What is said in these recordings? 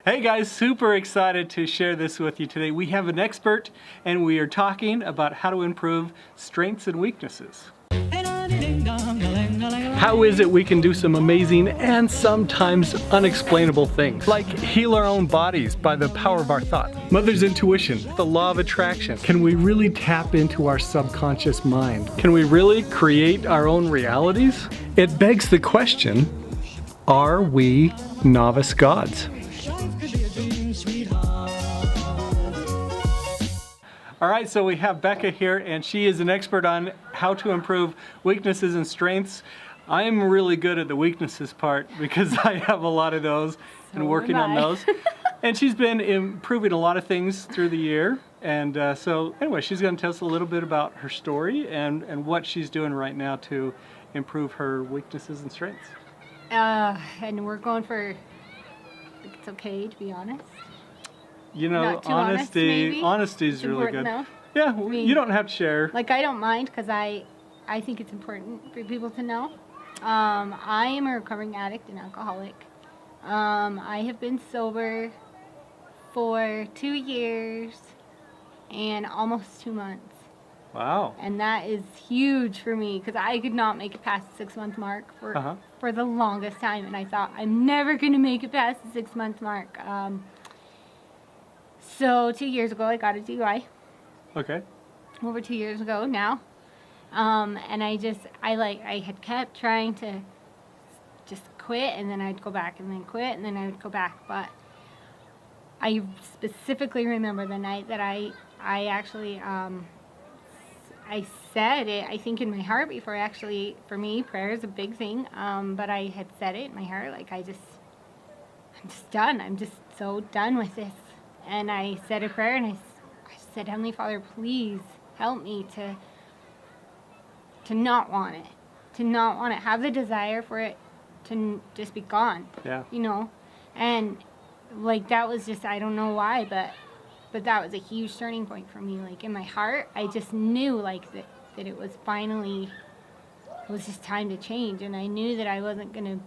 Hey guys, super excited to share this with you today. We have an expert and we are talking about how to improve strengths and weaknesses. How is it we can do some amazing and sometimes unexplainable things, like heal our own bodies by the power of our thoughts? Mother's intuition, the law of attraction. Can we really tap into our subconscious mind? Can we really create our own realities? It begs the question, are we novice gods? All right, so we have Becca here, and she is an expert on how to improve weaknesses and strengths. I'm really good at the weaknesses part because I have a lot of those and working on those. And she's been improving a lot of things through the year. And so anyway, she's going to tell us a little bit about her story and what she's doing right now to improve her weaknesses and strengths. And we're going for, it's okay to be honest. You know, honesty is really good. Though. Yeah, I mean, you don't have to share. Like, I don't mind because I think it's important for people to know. I am a recovering addict and alcoholic. I have been sober for 2 years and almost 2 months. Wow. And that is huge for me because I could not make it past the 6-month mark for the longest time. And I thought, I'm never going to make it past the 6-month mark. So 2 years ago, I got a DUI. Okay. Over 2 years ago now. And I had kept trying to just quit, and then I'd go back, and then quit, and then I would go back. But I specifically remember the night that I actually, I said it, I think in my heart before for me, prayer is a big thing. But I had said it in my heart, like I'm just done. I'm just so done with this. And I said a prayer, and I said, Heavenly Father, please help me to not want it, have the desire for it to just be gone. Yeah. You know, and like that was just, I don't know why, but that was a huge turning point for me. Like in my heart, I just knew like that it was finally, it was just time to change, and I knew that I wasn't gonna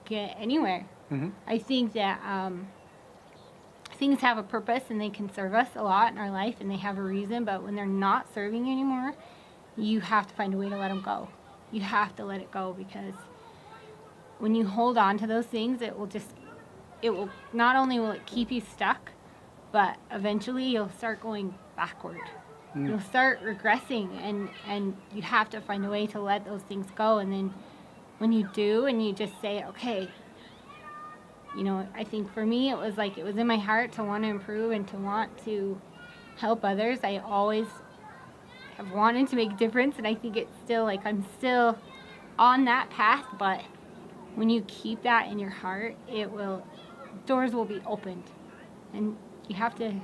get anywhere. Mm-hmm. I think that things have a purpose and they can serve us a lot in our life and they have a reason, but when they're not serving anymore, you have to find a way to let them go. You have to let it go, because when you hold on to those things, it will not only will it keep you stuck, but eventually you'll start going backward. You'll start regressing, and you have to find a way to let those things go. And then when you do, and you just say, okay, you know, I think for me, it was in my heart to want to improve and to want to help others. I always have wanted to make a difference, and I think it's still, like, I'm still on that path, but when you keep that in your heart, doors will be opened. And you have to,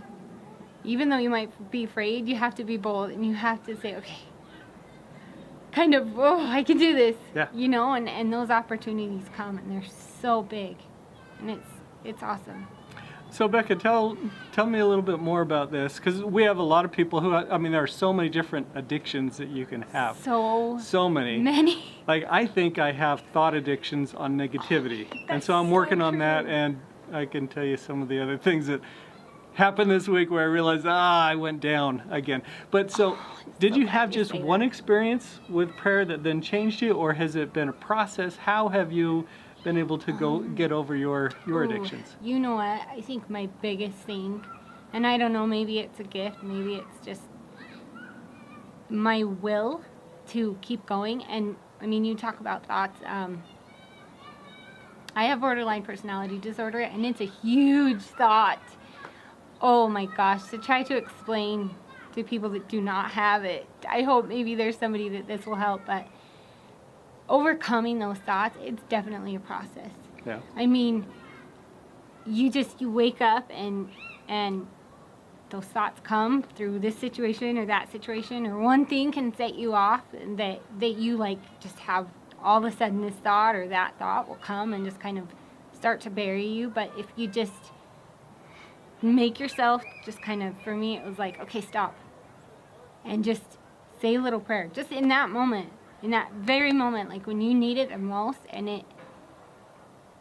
even though you might be afraid, you have to be bold, and you have to say, okay, kind of, I can do this. Yeah. You know, and those opportunities come, and they're so big. And it's awesome. So Becca, tell me a little bit more about this, because we have a lot of people who, I mean, there are so many different addictions that you can have. So many. Like, I think I have thought addictions on negativity. And so I'm working on that, and I can tell you some of the other things that happened this week where I realized, I went down again. But so, did you have just one experience with prayer that then changed you, or has it been a process? How have you been able to get over your addictions? You know what? I think my biggest thing, and I don't know, maybe it's a gift, maybe it's just my will to keep going. And I mean, you talk about thoughts. I have borderline personality disorder, and it's a huge thought. Oh my gosh, to try to explain to people that do not have it. I hope maybe there's somebody that this will help, but overcoming those thoughts, it's definitely a process. Yeah. I mean, you wake up and those thoughts come through this situation or that situation, or one thing can set you off, and that you like just have all of a sudden this thought or that thought will come and just kind of start to bury you. But if you just make yourself just kind of, for me it was like, okay, stop, and just say a little prayer, just in that moment. In that very moment, like when you need it the most, and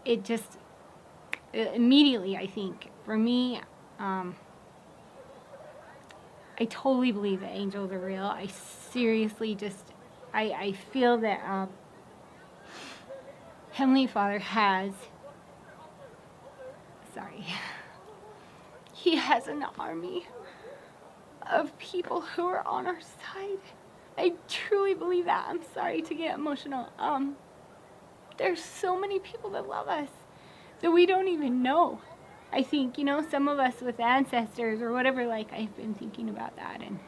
it just immediately, I think, for me, I totally believe that angels are real. I seriously just, I feel that Heavenly Father He has an army of people who are on our side. I truly believe that. I'm sorry to get emotional. There's so many people that love us that we don't even know. I think, some of us with ancestors or whatever, like, I've been thinking about that. And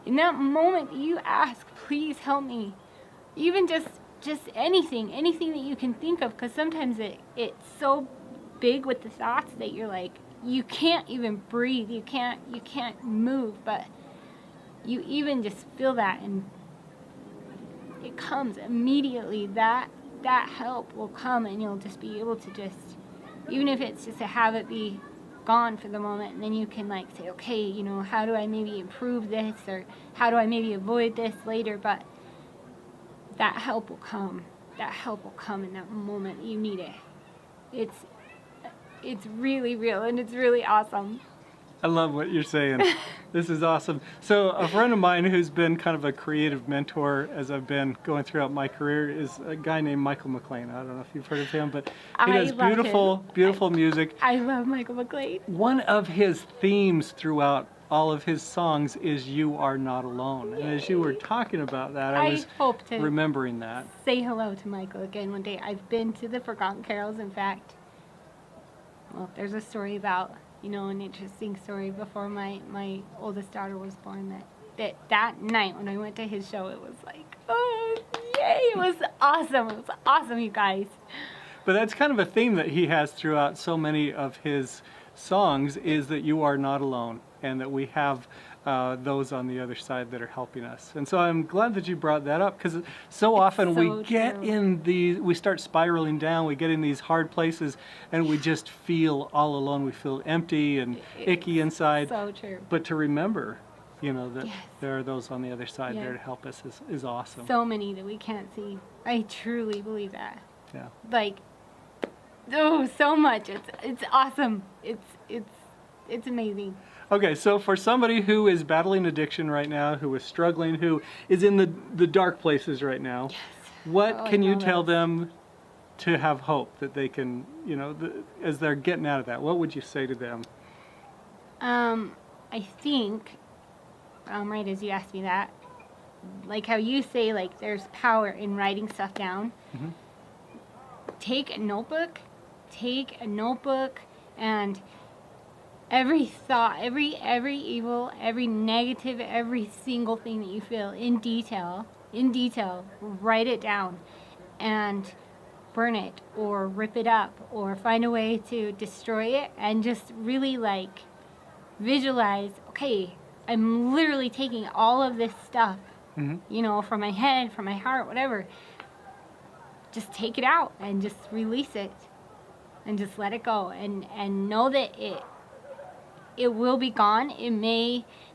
in that moment you ask, please help me. Even just anything that you can think of, because sometimes it's so big with the thoughts that you're like, you can't even breathe, you can't move, but you even just feel that, and it comes immediately. That help will come, and you'll just be able to just, even if it's just to have it be gone for the moment, and then you can like say, okay, how do I maybe improve this, or how do I maybe avoid this later? But that help will come. That help will come in that moment you need it. It's really real, and it's really awesome. I love what you're saying. This is awesome. So a friend of mine who's been kind of a creative mentor as I've been going throughout my career is a guy named Michael McLean. I don't know if you've heard of him, but he does beautiful music. I love Michael McLean. One of his themes throughout all of his songs is "You Are Not Alone." And as you were talking about that, I was hope to remembering that. Say hello to Michael again one day. I've been to the Forgotten Carols. In fact, well, there's a story about, an interesting story before my oldest daughter was born, that night when I went to his show, it was like, oh, yay, it was awesome. It was awesome, you guys. But that's kind of a theme that he has throughout so many of his songs, is that you are not alone, and that we have those on the other side that are helping us. And so I'm glad that you brought that up, because so often we get in we start spiraling down, we get in these hard places, and we just feel all alone. We feel empty and icky inside. So true. But to remember, that there are those on the other side there to help us is awesome. So many that we can't see. I truly believe that. Yeah. Like, oh, so much. It's awesome. It's amazing. Okay, so for somebody who is battling addiction right now, who is struggling, who is in the dark places right now, what can you tell them to have hope that they can, as they're getting out of that? What would you say to them? I think, right as you asked me that, like how you say, like, there's power in writing stuff down. Mm-hmm. Take a notebook, and every thought, every evil, every negative, every single thing that you feel in detail, write it down and burn it or rip it up or find a way to destroy it, and just really like visualize, okay, I'm literally taking all of this stuff, from my head, from my heart, whatever. Just take it out and just release it and just let it go, and know that it will be gone.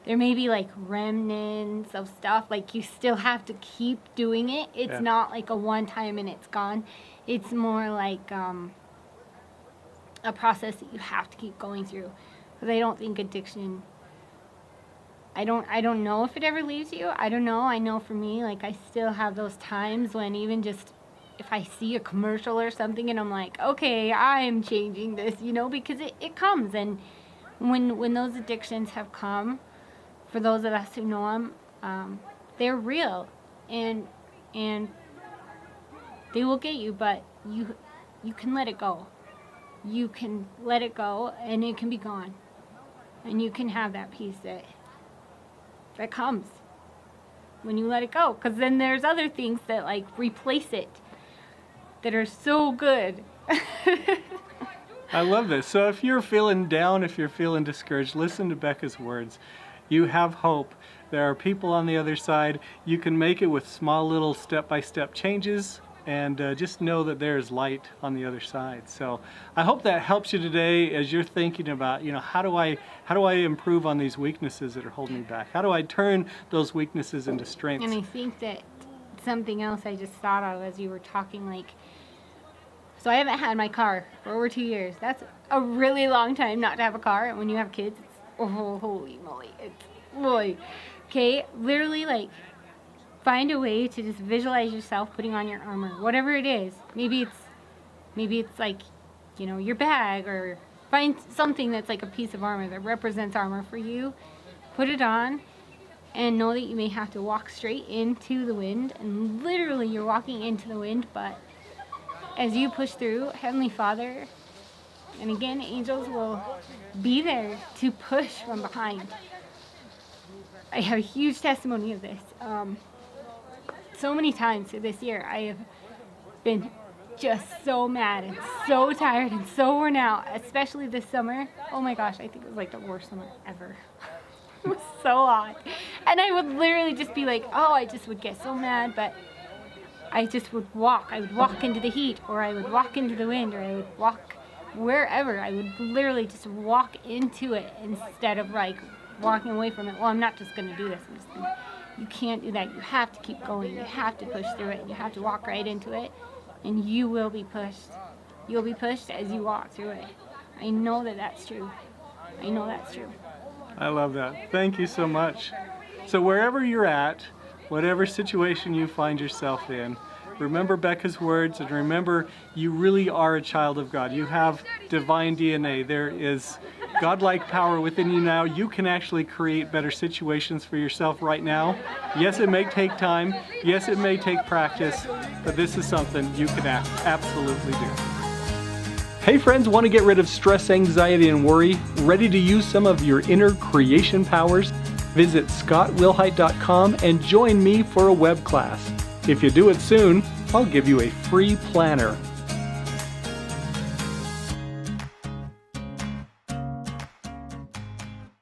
There may be like remnants of stuff, like you still have to keep doing it. It's not like a one time and it's gone. It's more like a process that you have to keep going through. Because I don't think addiction, I don't know if it ever leaves you. I don't know. I know for me, like, I still have those times when even just if I see a commercial or something and I'm like, okay, I'm changing this, because it comes. And when those addictions have come, for those of us who know them, they're real, and they will get you, but you can let it go. You can let it go, and it can be gone, and you can have that peace that comes when you let it go. Because then there's other things that like replace it that are so good. I love this. So if you're feeling down, if you're feeling discouraged, listen to Becca's words. You have hope. There are people on the other side. You can make it with small little step-by-step changes, and just know that there's light on the other side. So I hope that helps you today as you're thinking about, how do I improve on these weaknesses that are holding me back? How do I turn those weaknesses into strengths? And I think that something else I just thought of as you were talking, like, So I haven't had my car for over 2 years. That's a really long time not to have a car. And when you have kids, it's, oh, holy moly. It's, boy. Okay, literally like find a way to just visualize yourself putting on your armor, whatever it is. Maybe it's like, you know, your bag, or find something that's like a piece of armor that represents armor for you. Put it on and know that you may have to walk straight into the wind, and literally you're walking into the wind, but as you push through, Heavenly Father, and again, angels will be there to push from behind. I have a huge testimony of this. So many times through this year, I have been just so mad and so tired and so worn out, especially this summer. Oh my gosh, I think it was like the worst summer ever. It was so hot. And I would literally just be like, oh, I just would get so mad, but I just would walk. I would walk into the heat, or I would walk into the wind, or I would walk wherever. I would literally just walk into it instead of like walking away from it. Well, I'm not just going to do this. You can't do that. You have to keep going. You have to push through it. You have to walk right into it, and you will be pushed. You'll be pushed as you walk through it. I know that that's true. I know that's true. I love that. Thank you so much. So wherever you're at, whatever situation you find yourself in, remember Becca's words, and remember you really are a child of God. You have divine DNA. There is godlike power within you now. You can actually create better situations for yourself right now. Yes, it may take time. Yes, it may take practice, but this is something you can absolutely do. Hey friends, want to get rid of stress, anxiety, and worry? Ready to use some of your inner creation powers? Visit scottwilhite.com and join me for a web class. If you do it soon, I'll give you a free planner.